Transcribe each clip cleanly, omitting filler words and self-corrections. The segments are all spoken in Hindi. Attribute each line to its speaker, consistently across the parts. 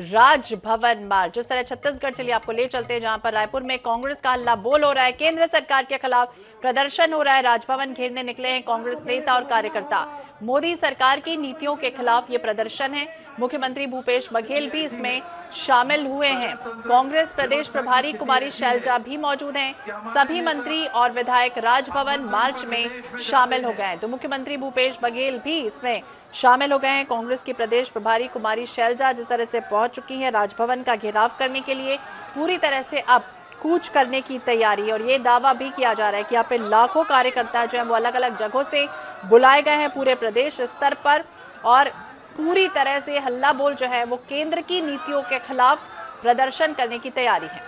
Speaker 1: राजभवन मार्च। जिस तरह छत्तीसगढ़ चलिए आपको ले चलते हैं, जहां पर रायपुर में कांग्रेस का हल्ला बोल हो रहा है, केंद्र सरकार के खिलाफ प्रदर्शन हो रहा है, राजभवन घेरने निकले हैं कांग्रेस नेता और कार्यकर्ता। मोदी सरकार की नीतियों के खिलाफ ये प्रदर्शन है। मुख्यमंत्री भूपेश बघेल भी इसमें शामिल हुए हैं। कांग्रेस प्रदेश प्रभारी कुमारी शैलजा भी मौजूद हैं। सभी मंत्री और विधायक राजभवन मार्च में शामिल हो गए हैं। तो मुख्यमंत्री भूपेश बघेल भी इसमें शामिल हो गए हैं। कांग्रेस की प्रदेश प्रभारी कुमारी शैलजा जिस तरह से पहुंच चुकी है राजभवन का घेराव करने के लिए, पूरी तरह से अब कूच करने की तैयारी। और ये दावा भी किया जा रहा है कि यहाँ पे लाखों कार्यकर्ता जो है वो अलग अलग जगहों से बुलाए गए हैं पूरे प्रदेश स्तर पर, और पूरी तरह से हल्ला बोल जो है वो केंद्र की नीतियों के खिलाफ प्रदर्शन करने की तैयारी है।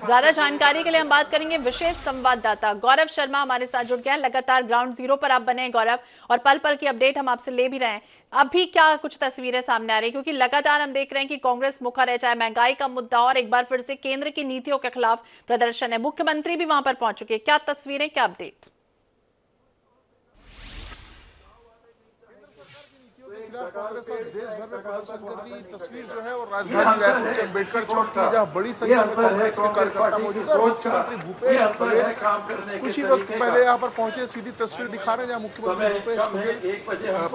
Speaker 1: ज्यादा जानकारी के लिए हम बात करेंगे विशेष संवाददाता गौरव शर्मा हमारे साथ जुड़ गए हैं। लगातार ग्राउंड जीरो पर आप बने हैं गौरव, और पल पल की अपडेट हम आपसे ले भी रहे हैं। अभी क्या कुछ तस्वीरें सामने आ रही है, क्योंकि लगातार हम देख रहे हैं कि कांग्रेस मुखर है, चाहे महंगाई का मुद्दा और एक बार फिर से केंद्र की नीतियों के खिलाफ प्रदर्शन है। मुख्यमंत्री भी वहां पर पहुंच चुके हैं। क्या तस्वीरें, क्या अपडेट?
Speaker 2: कांग्रेस और देश भर में प्रदर्शन कर रही तस्वीर जो है, और राजधानी रायपुर के अम्बेडकर चौक की जहां बड़ी संख्या में कांग्रेस के कार्यकर्ता मौजूद है। मुख्यमंत्री भूपेश बघेल कुछ ही वक्त पहले यहां पर पहुंचे। सीधी तस्वीर दिखा रहे हैं जहां मुख्यमंत्री भूपेश बघेल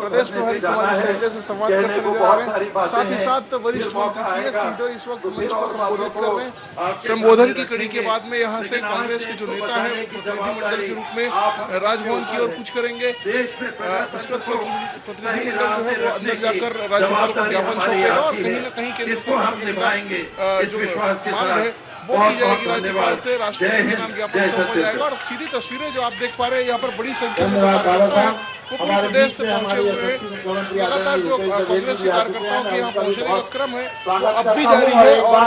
Speaker 2: प्रदेश प्रभारी कुमारी शैलजा से संवाद करते नजर आ रहे हैं। साथ ही साथ वरिष्ठ मंत्री सीधे इस वक्त मंच को संबोधित कर रहे हैं। संबोधन की कड़ी के बाद में यहाँ से कांग्रेस के जो नेता है वो प्रतिनिधिमंडल के रूप में राजभवन की ओर कूच करेंगे। उसके बाद प्रतिनिधिमंडल जो है अंदर जाकर राज्यपाल को ज्ञापन सौंपेगा, और कहीं न कहीं केंद्र सरकार की जो मांग है वो की जाएगी राज्यपाल से, राष्ट्रपति के नाम ज्ञापन सौंपा जाएगा। और सीधी तस्वीरें जो आप देख पा रहे हैं, यहाँ पर बड़ी संख्या में कार्यकर्ता है वो पूरे प्रदेश से पहुंचे हुए हैं। लगातार जो कांग्रेस के कार्यकर्ताओं के यहाँ पहुंचने का क्रम है वो अब भी जारी है, और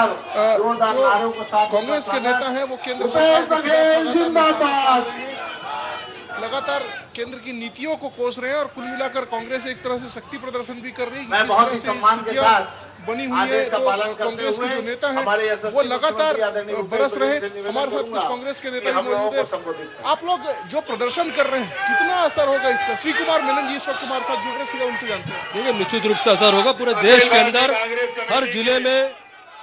Speaker 2: जो कांग्रेस के नेता है वो केंद्र सरकार के लगातार केंद्र की नीतियों को कोस रहे हैं। और कुल मिलाकर कांग्रेस एक तरह से शक्ति प्रदर्शन भी कर रही है। जिस तरह से स्थितियां बनी हुई है, तो कांग्रेस के जो नेता हैं वो लगातार बरस रहे हैं। हमारे साथ कुछ कांग्रेस के नेता भी मौजूद है। आप लोग जो प्रदर्शन कर रहे हैं, कितना असर होगा इसका? श्री कुमार मेनन जी इस वक्त हमारे साथ जुड़ रहे, सीधा उनसे जानते हैं।
Speaker 3: देखिए, निश्चित रूप से असर होगा। पूरे देश के अंदर हर जिले में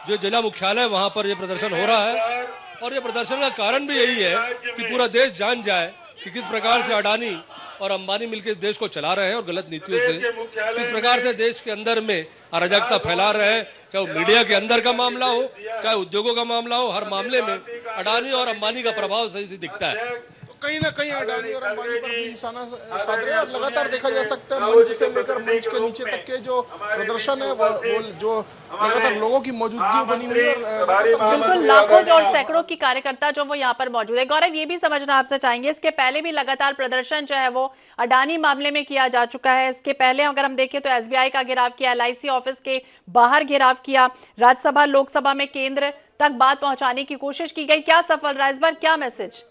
Speaker 3: जो जिला मुख्यालय वहाँ पर ये प्रदर्शन हो रहा है, और ये प्रदर्शन का कारण भी यही है कि पूरा देश जान जाए कि किस प्रकार से अडानी और अंबानी मिलकर देश को चला रहे हैं, और गलत नीतियों से किस प्रकार से देश के अंदर में अराजकता फैला रहे हैं। चाहे वो मीडिया के अंदर का मामला हो, चाहे उद्योगों का मामला हो, हर मामले में अडानी और अंबानी का प्रभाव सही से दिखता है।
Speaker 2: कहीं ना कहीं अडानी और अंबानी पर भी निशाना साध रहे हैं, और लगातार देखा जा सकता है मंच से लेकर मंच के नीचे तक के जो प्रदर्शन है वो जो लगातार लोगों की मौजूदगी बनी हुई है।
Speaker 1: बिल्कुल, लाखों और सैकड़ों की कार्यकर्ता जो वो यहाँ पर मौजूद है। गौरव, ये भी समझना आपसे चाहेंगे, इसके पहले भी लगातार प्रदर्शन जो है वो अडानी मामले में किया जा चुका है। इसके पहले अगर हम देखें तो SBI का घेराव किया, LIC ऑफिस के बाहर घेराव किया, राज्यसभा लोकसभा में केंद्र तक बात पहुंचाने की कोशिश की गई। क्या सफल रहा इस बार, क्या मैसेज?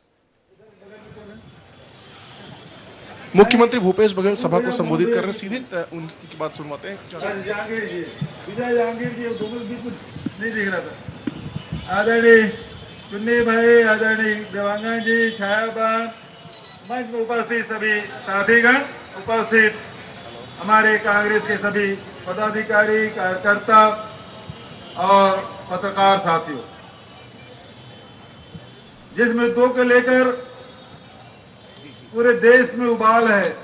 Speaker 2: मुख्यमंत्री भूपेश बघेल सभा को संबोधित कर रहे हैं, सीधे उनकी बात सुनवाते हैं।
Speaker 4: जहांगीर जी दोनों भी कुछ नहीं दिख रहा था। आदरणीय चुन्नी भाई, आदरणीय देवांगन जी, छायाबान, मंच में उपस्थित सभी साथीगण, उपस्थित हमारे कांग्रेस के सभी पदाधिकारी, कार्यकर्ता और पत्रकार साथियों, जिसमें 2 को लेकर पूरे देश में उबाल है।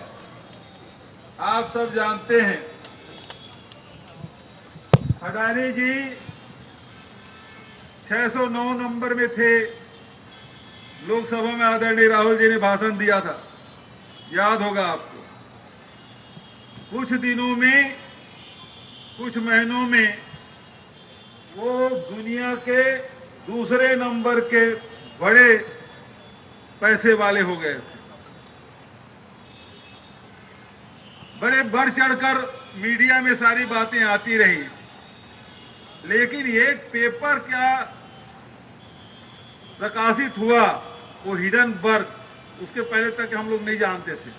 Speaker 4: आप सब जानते हैं अडानी जी 609 नंबर में थे। लोकसभा में आदरणीय राहुल जी ने भाषण दिया था, याद होगा आपको। कुछ दिनों में, कुछ महीनों में वो दुनिया के दूसरे नंबर के बड़े पैसे वाले हो गए थे। बड़े बढ़ चढ़कर मीडिया में सारी बातें आती रही, लेकिन एक पेपर क्या प्रकाशित हुआ, वो हिडनबर्ग, उसके पहले तक हम लोग नहीं जानते थे।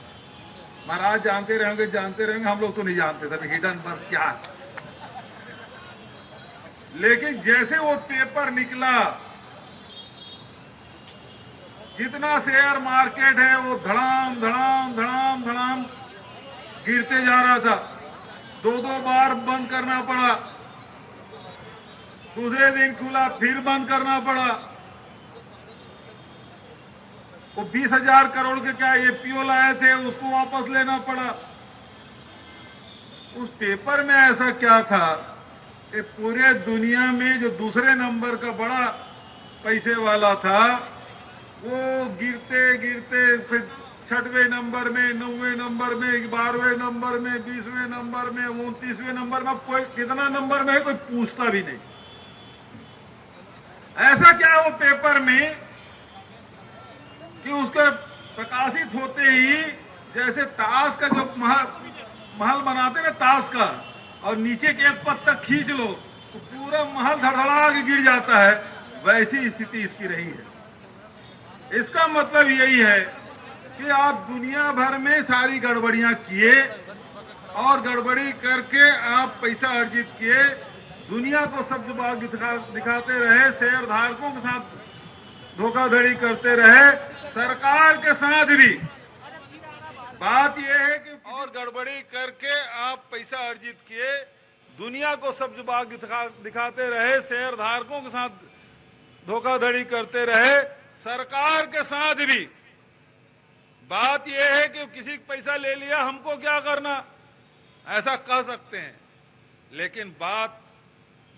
Speaker 4: महाराज जानते रहेंगे, हम लोग तो नहीं जानते थे हिडनबर्ग क्या है। लेकिन जैसे वो पेपर निकला, जितना शेयर मार्केट है वो धड़ाम धड़ाम धड़ाम धड़ाम गिरते जा रहा था। 2 बार बंद करना पड़ा, दूसरे दिन खुला फिर बंद करना पड़ा। वो 20,000 करोड़ के क्या एपीओ लाए थे, उसको वापस लेना पड़ा। उस पेपर में ऐसा क्या था कि पूरे दुनिया में जो दूसरे नंबर का बड़ा पैसे वाला था, वो गिरते गिरते फिर 6वें नंबर में, 9वें नंबर में, 12वें नंबर में, 20वें नंबर में, 29वें नंबर में, कोई कितना नंबर में है कोई पूछता भी नहीं। ऐसा क्या वो पेपर में कि उसके प्रकाशित होते ही जैसे ताश का जो महल बनाते ना ताश का, और नीचे के एक पत्ता खींच लो तो पूरा महल धड़धड़ा के गिर जाता है, वैसी स्थिति इसकी रही है। इसका मतलब यही है कि आप दुनिया भर में सारी गड़बड़ियां किए और गड़बड़ी करके आप पैसा अर्जित किए, दुनिया को सब बात दिखाते रहे, शेयर धारकों के साथ धोखाधड़ी करते रहे, सरकार के साथ भी। बात यह है कि और गड़बड़ी करके आप पैसा अर्जित किए, दुनिया को सब बात दिखाते रहे, शेयर धारकों के साथ धोखाधड़ी करते रहे, सरकार के साथ भी। बात यह है कि किसी का पैसा ले लिया, हमको क्या करना, ऐसा कह सकते हैं। लेकिन बात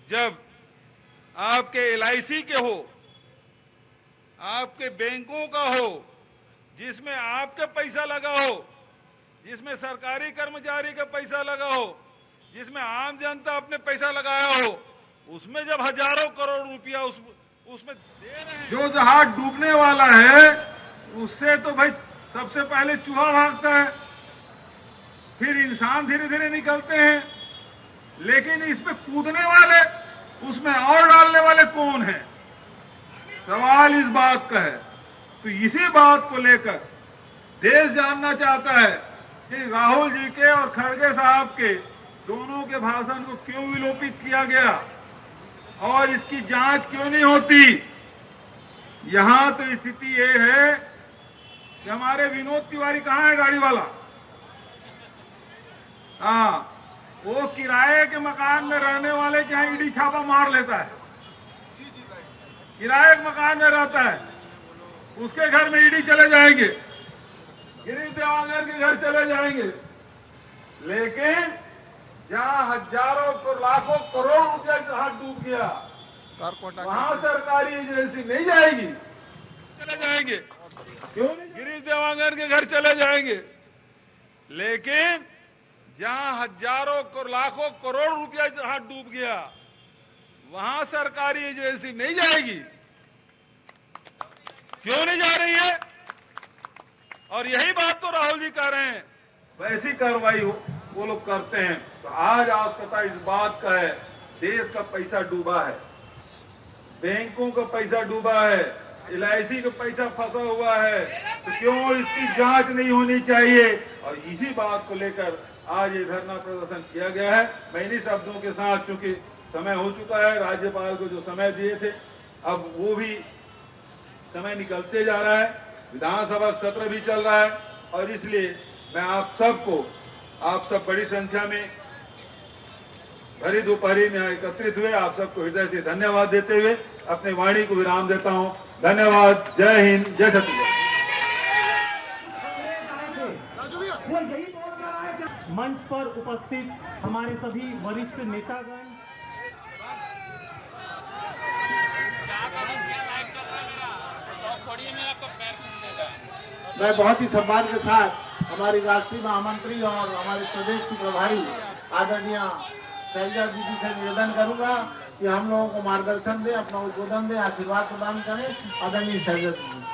Speaker 4: जब आपके LIC के हो, आपके बैंकों का हो, जिसमें आपका पैसा लगा हो, जिसमें सरकारी कर्मचारी का पैसा लगा हो, जिसमें आम जनता अपने पैसा लगाया हो, उसमें जब हजारों करोड़ रुपया उसमें दे रहे हैं। जो जहाज डूबने वाला है उससे तो भाई सबसे पहले चूहा भागता है, फिर इंसान धीरे धीरे निकलते हैं, लेकिन इसमें कूदने वाले, उसमें और डालने वाले कौन है? सवाल इस बात का है। तो इसी बात को लेकर देश जानना चाहता है कि राहुल जी के और खड़गे साहब के दोनों के भाषण को क्यों विलोपित किया गया और इसकी जांच क्यों नहीं होती। यहां तो स्थिति ये है कि हमारे विनोद तिवारी कहां है, गाड़ी वाला? हाँ, वो किराए के मकान में रहने वाले के यहाँ ईडी छापा मार लेता है। किराए के मकान में रहता है, उसके घर में ईडी चले जाएंगे, गिरीश देवांगर के घर चले जाएंगे, लेकिन जहां हजारों को लाखों करोड़ रुपया जहां डूब गया, वहां सरकारी एजेंसी नहीं जाएगी। चले जाएंगे, क्यों नहीं? गिरीश देवांगर के घर चले जाएंगे, लेकिन जहां हजारों को लाखों करोड़ रुपया जहां डूब गया, वहां सरकारी एजेंसी नहीं जाएगी। क्यों नहीं जा रही है? और यही बात तो राहुल जी कह रहे हैं, वैसी कार्रवाई वो लोग करते हैं। तो आज आवश्यकता इस बात का है, देश का पैसा डूबा है, बैंकों का पैसा डूबा है, LIC का पैसा फंसा हुआ है, तो क्यों इसकी जांच नहीं होनी चाहिए? और इसी बात को लेकर आज ये धरना प्रदर्शन किया गया है। मैं इन्हीं शब्दों के साथ, चूंकि समय हो चुका है, राज्यपाल को जो समय दिए थे अब वो भी समय निकलते जा रहा है, विधानसभा सत्र भी चल रहा है, और इसलिए मैं आप सब बड़ी संख्या में भरी दोपहरी में एकत्रित हुए, आप सबको हृदय से धन्यवाद देते हुए अपनी वाणी को विराम देता हूं। धन्यवाद। जय हिंद, जय छत्तीसगढ़।
Speaker 5: मंच पर उपस्थित हमारे सभी वरिष्ठ नेतागण,
Speaker 6: मैं बहुत ही सम्मान के साथ हमारी राष्ट्रीय महामंत्री और हमारे प्रदेश की प्रभारी आदरणीय शैलजा दीदी से निवेदन करूंगा कि हम लोगों को मार्गदर्शन दें, अपना उद्बोधन दें, आशीर्वाद प्रदान करें। आदरणीय शैलजा दीदी।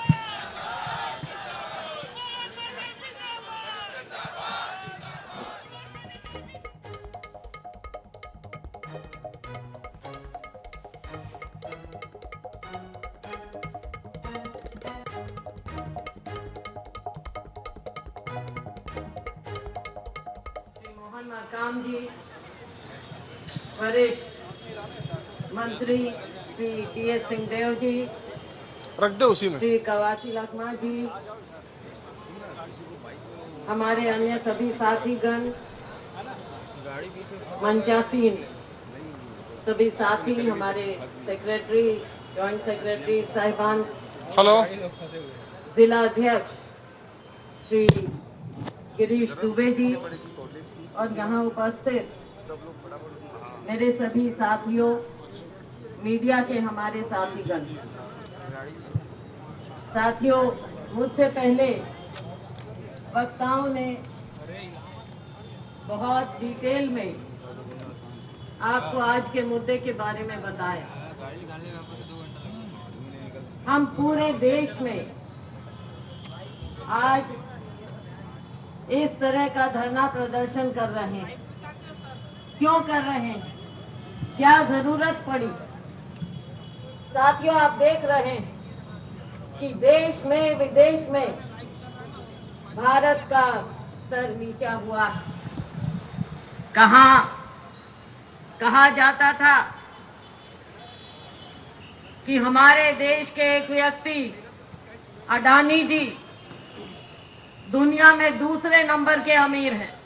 Speaker 7: मकाम जी, वरिष्ठ मंत्री श्री TS सिंहदेव जी,
Speaker 2: रख दे उसी में,
Speaker 7: श्री कवासी लखमा जी, हमारे अन्य सभी साथीगण, मंचासीन सभी साथी, हमारे सेक्रेटरी, जॉइंट सेक्रेटरी साहिबान,
Speaker 2: हेलो,
Speaker 7: जिला अध्यक्ष श्री गिरीश दुबे जी और यहाँ उपस्थित मेरे सभी साथियों, मीडिया के हमारे साथीगण। साथियों, मुझसे पहले वक्ताओं ने बहुत डिटेल में आपको आज के मुद्दे के बारे में बताया। हम पूरे देश में आज इस तरह का धरना प्रदर्शन कर रहे हैं। क्यों कर रहे हैं? क्या जरूरत पड़ी? साथियों, आप देख रहे हैं कि देश में विदेश में भारत का सर नीचा हुआ है। कहा जाता था कि हमारे देश के एक व्यक्ति अडानी जी दुनिया में दूसरे नंबर के अमीर हैं।